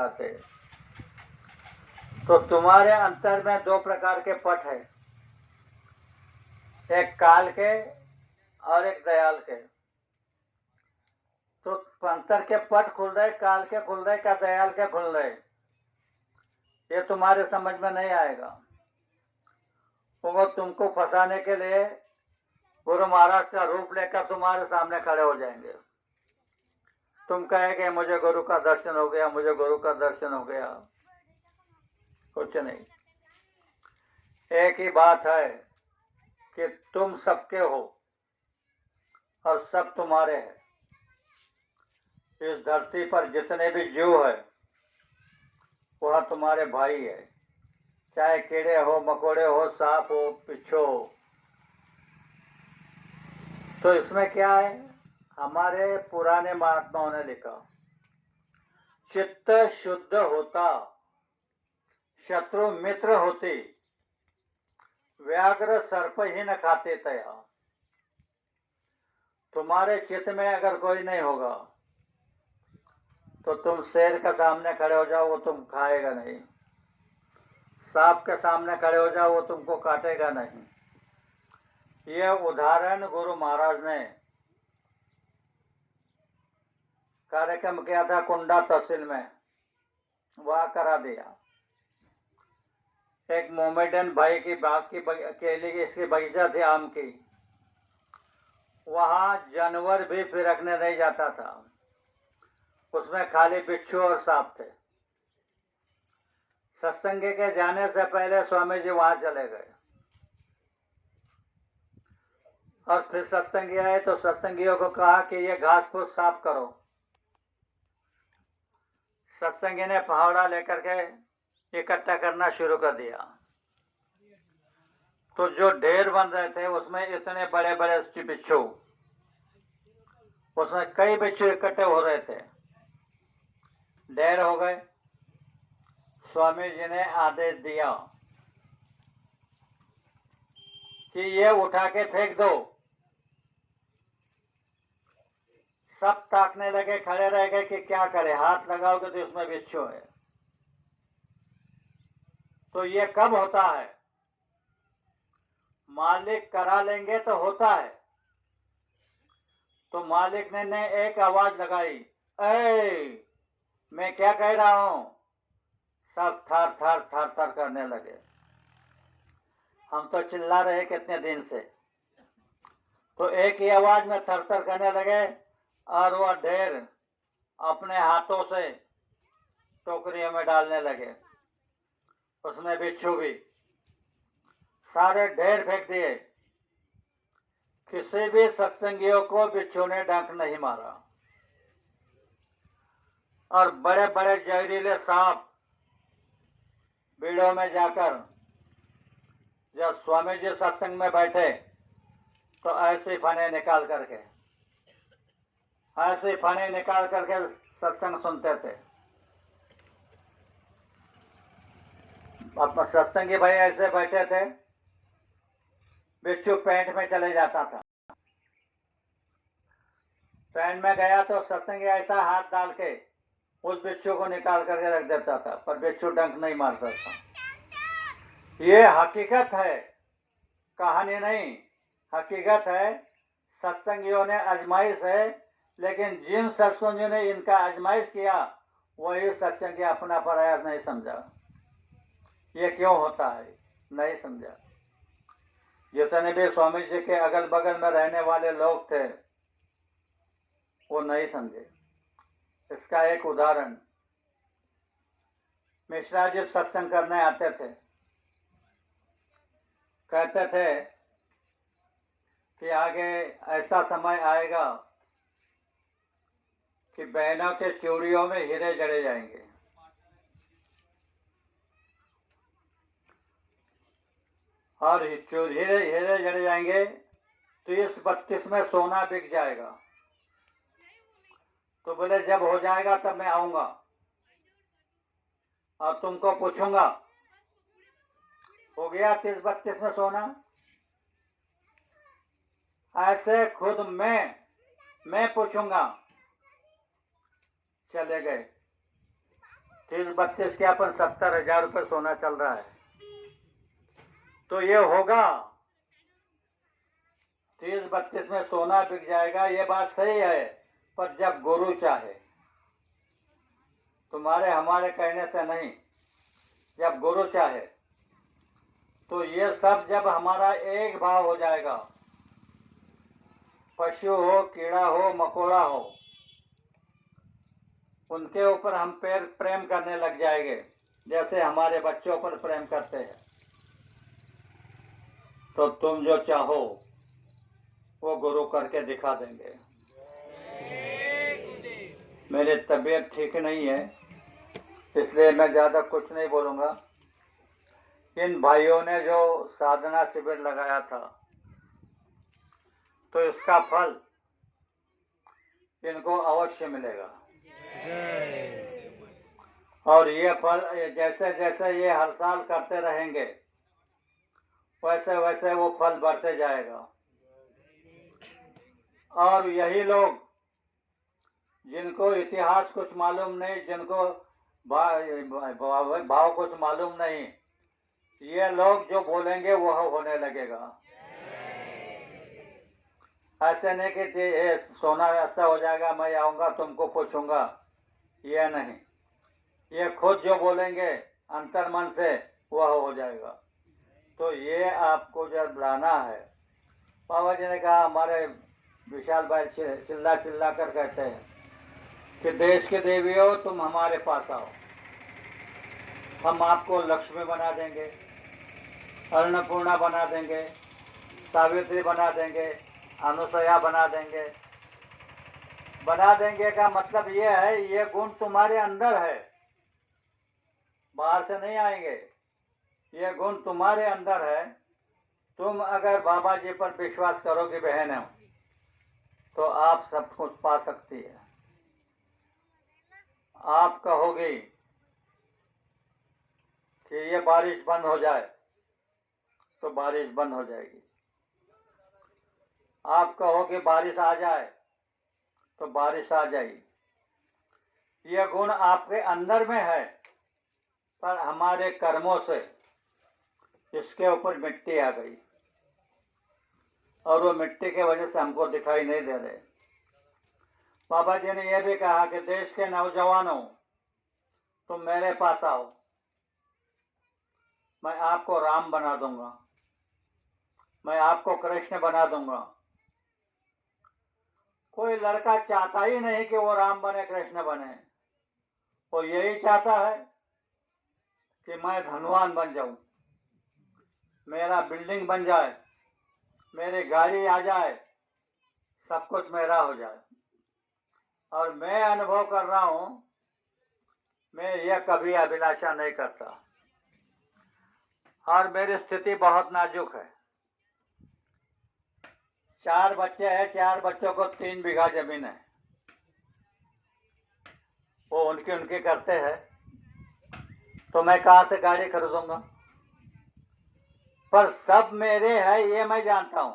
चाहते। तो तुम्हारे अंतर में दो प्रकार के पट है, एक काल के और एक दयाल के। तो अंतर के पट खुल रहे, काल के खुल रहे क्या दयाल के खुल रहे, ये तुम्हारे समझ में नहीं आएगा। वो तुमको फंसाने के लिए गुरु महाराज का रूप लेकर तुम्हारे सामने खड़े हो जाएंगे। तुम कहेंगे मुझे गुरु का दर्शन हो गया, मुझे गुरु का दर्शन हो गया। कुछ नहीं। एक ही बात है कि तुम सबके हो और सब तुम्हारे हैं। इस धरती पर जितने भी जीव है वह तुम्हारे भाई है, चाहे कीड़े हो, मकोड़े हो, सांप हो, बिच्छू हो। तो इसमें क्या है, हमारे पुराने महात्माओं ने लिखा, चित्त शुद्ध होता शत्रु मित्र होते, व्याघ्र सर्प ही न खाते तया। तुम्हारे चित्त में अगर कोई नहीं होगा तो तुम शेर के सामने खड़े हो जाओ, वो तुम खाएगा नहीं। सांप के सामने खड़े हो जाओ, वो तुमको काटेगा नहीं। यह उदाहरण गुरु महाराज ने कार्यक्रम किया था कुंडा तहसील में, वहां करा दिया। एक मोमेडन भाई की बाग की केले की इसकी बगीचा थी आम की, वहां जानवर भी फिरकने नहीं जाता था, उसमें खाली बिच्छू और सांप थे। सत्संगी के जाने से पहले स्वामी जी वहां चले गए और फिर सत्संगी आए तो सत्संगियों को कहा कि ये घास फूस साफ करो। सत्संगी ने फावड़ा लेकर के इकट्ठा करना शुरू कर दिया। तो जो ढेर बन रहे थे उसमें इतने बड़े बड़े बिच्छू, उसमें कई बिच्छू इकट्ठे हो रहे थे, ढेर हो गए। स्वामी जी ने आदेश दिया कि ये उठा के फेंक दो। सब ताकने लगे, खड़े रह गए कि क्या करे, हाथ लगाओगे तो इसमें बिच्छू है। तो ये कब होता है, मालिक करा लेंगे तो होता है। तो मालिक ने एक आवाज लगाई, ऐ मैं क्या कह रहा हूं। सब थर थर थर थर करने लगे। हम तो चिल्ला रहे कितने दिन से। तो एक ही आवाज में थर थर करने लगे और वह ढेर अपने हाथों से टोकरियों में डालने लगे, उसमें बिच्छू भी। सारे ढेर फेंक दिए। किसी भी सत्संगियों को बिच्छू ने डंक नहीं मारा। और बड़े बड़े जहरीले सांप बीड़ों में जाकर जब स्वामी जी सत्संग में बैठे तो ऐसे फने निकाल करके सत्संग सुनते थे। अब सत्संगी भाई ऐसे बैठे थे, बिच्छू पैंट में चले जाता था। पैंट में गया तो सत्संगी ऐसा हाथ डाल के उस बिच्छू को निकाल करके रख देता था, पर बिच्छू डंक नहीं मारता था। ये हकीकत है, कहानी नहीं, हकीकत है। सत्संगियों ने आजमाइश है, लेकिन जिन सत्संगियों ने इनका आजमाइश किया वही सत्संगी अपना प्रयास नहीं समझा। ये क्यों होता है, नहीं समझा। जितने भी स्वामी जी के अगल बगल में रहने वाले लोग थे वो नहीं समझे। इसका एक उदाहरण, मिश्रा जी सत्संग करने आते थे, कहते थे कि आगे ऐसा समय आएगा कि बहनों के चूड़ियों में हीरे जड़े जाएंगे। और हीरे जड़े जाएंगे तो इस 32 में सोना बिक जाएगा। तो बोले जब हो जाएगा तब मैं आऊंगा और तुमको पूछूंगा हो गया 30-32 में सोना। ऐसे खुद मैं पूछूंगा। चले गए। 30-32 के अपन 70,000 रुपये सोना चल रहा है। तो ये होगा 30-32 में सोना बिक जाएगा, ये बात सही है, पर जब गुरु चाहे, तुम्हारे हमारे कहने से नहीं, जब गुरु चाहे, तो ये सब जब हमारा एक भाव हो जाएगा, पशु हो, कीड़ा हो, मकोड़ा हो, उनके ऊपर हम प्रेम करने लग जाएंगे, जैसे हमारे बच्चों पर प्रेम करते हैं। तो तुम जो चाहो वो गुरु करके दिखा देंगे। मेरी तबीयत ठीक नहीं है, इसलिए मैं ज्यादा कुछ नहीं बोलूंगा। इन भाइयों ने जो साधना शिविर लगाया था, तो इसका फल इनको अवश्य मिलेगा। और ये फल जैसे जैसे ये हर साल करते रहेंगे, वैसे वैसे वो फल बढ़ते जाएगा। और यही लोग जिनको इतिहास कुछ मालूम नहीं, जिनको भाव कुछ मालूम नहीं, ये लोग जो बोलेंगे वह होने लगेगा। ऐसे नहीं कि सोना ऐसा हो जाएगा, मैं आऊंगा तुमको पूछूंगा, ये नहीं, ये खुद जो बोलेंगे अंतर मन से वह हो जाएगा। तो ये आपको जब लाना है, बाबा जी ने कहा, हमारे विशाल भाई चिल्ला चिल्ला कर कहते हैं कि देश के देवी हो, तुम हमारे पास आओ, हम आपको लक्ष्मी बना देंगे, अन्नपूर्णा बना देंगे, सावित्री बना देंगे, अनुसया बना देंगे। बना देंगे का मतलब ये है, ये गुण तुम्हारे अंदर है, बाहर से नहीं आएंगे, ये गुण तुम्हारे अंदर है। तुम अगर बाबा जी पर विश्वास करोगे बहन हो, तो आप सब कुछ पा सकती है। आप कहोगे कि ये बारिश बंद हो जाए, तो बारिश बंद हो जाएगी। आप कहोगे बारिश आ जाए, तो बारिश आ जाएगी। ये गुण आपके अंदर में है, पर हमारे कर्मों से इसके ऊपर मिट्टी आ गई, और वो मिट्टी के वजह से हमको दिखाई नहीं दे रहे। बाबा जी ने यह भी कहा कि देश के नौजवानों, तुम मेरे पास आओ, मैं आपको राम बना दूंगा, मैं आपको कृष्ण बना दूंगा। कोई लड़का चाहता ही नहीं कि वो राम बने, कृष्ण बने, वो यही चाहता है कि मैं धनवान बन जाऊं, मेरा बिल्डिंग बन जाए, मेरी गाड़ी आ जाए, सब कुछ मेरा हो जाए। और मैं अनुभव कर रहा हूं, मैं यह कभी अभिलाषा नहीं करता, और मेरी स्थिति बहुत नाजुक है। 4 बच्चे हैं, 4 बच्चों को 3 बीघा जमीन है, वो उनके करते हैं, तो मैं कहां से गाड़ी खरीदूंगा? पर सब मेरे है, ये मैं जानता हूं।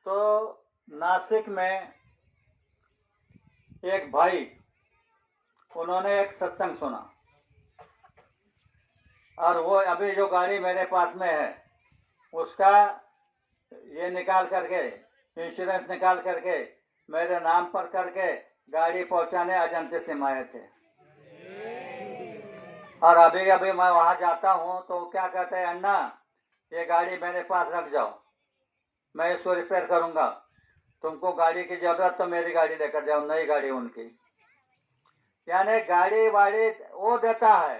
तो नासिक में एक भाई, उन्होंने एक सत्संग सुना, और वो अभी जो गाड़ी मेरे पास में है, उसका ये निकाल करके, इंश्योरेंस निकाल करके मेरे नाम पर करके गाड़ी पहुंचाने अजंते से आए थे। और अभी अभी मैं वहां जाता हूं, तो क्या कहते हैं, अन्ना ये गाड़ी मेरे पास रख जाओ, मैं इसको रिपेयर करूंगा, तुमको गाड़ी की जरूरत तो मेरी गाड़ी लेकर जाओ, नई गाड़ी उनकी। यानी गाड़ी वाड़ी वो देता है,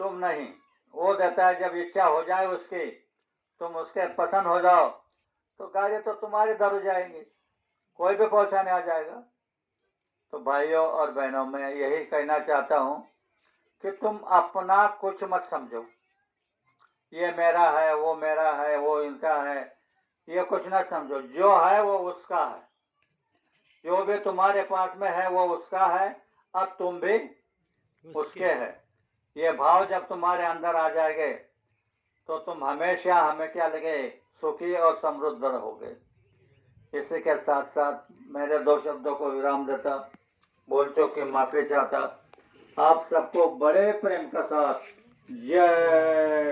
तुम नहीं, वो देता है। जब इच्छा हो जाए उसकी, तुम उसके पसंद हो जाओ, तो गाड़ी तो तुम्हारे दर हो जाएंगी, कोई भी पहुंचाने आ जाएगा। तो भाइयों और बहनों, मैं यही कहना चाहता हूं कि तुम अपना कुछ मत समझो, ये मेरा है, वो मेरा है, वो इनका है, ये कुछ ना समझो। जो है वो उसका है, जो भी तुम्हारे पास में है वो उसका है, अब तुम भी उसके है। ये भाव जब तुम्हारे अंदर आ जाएंगे, तो तुम हमेशा, हमें क्या लगे, सुखी और समृद्ध रहोगे। इसी के साथ साथ मेरे 2 शब्दों को विराम देता बोलते कि माफी चाहता। आप सबको बड़े प्रेम के साथ जय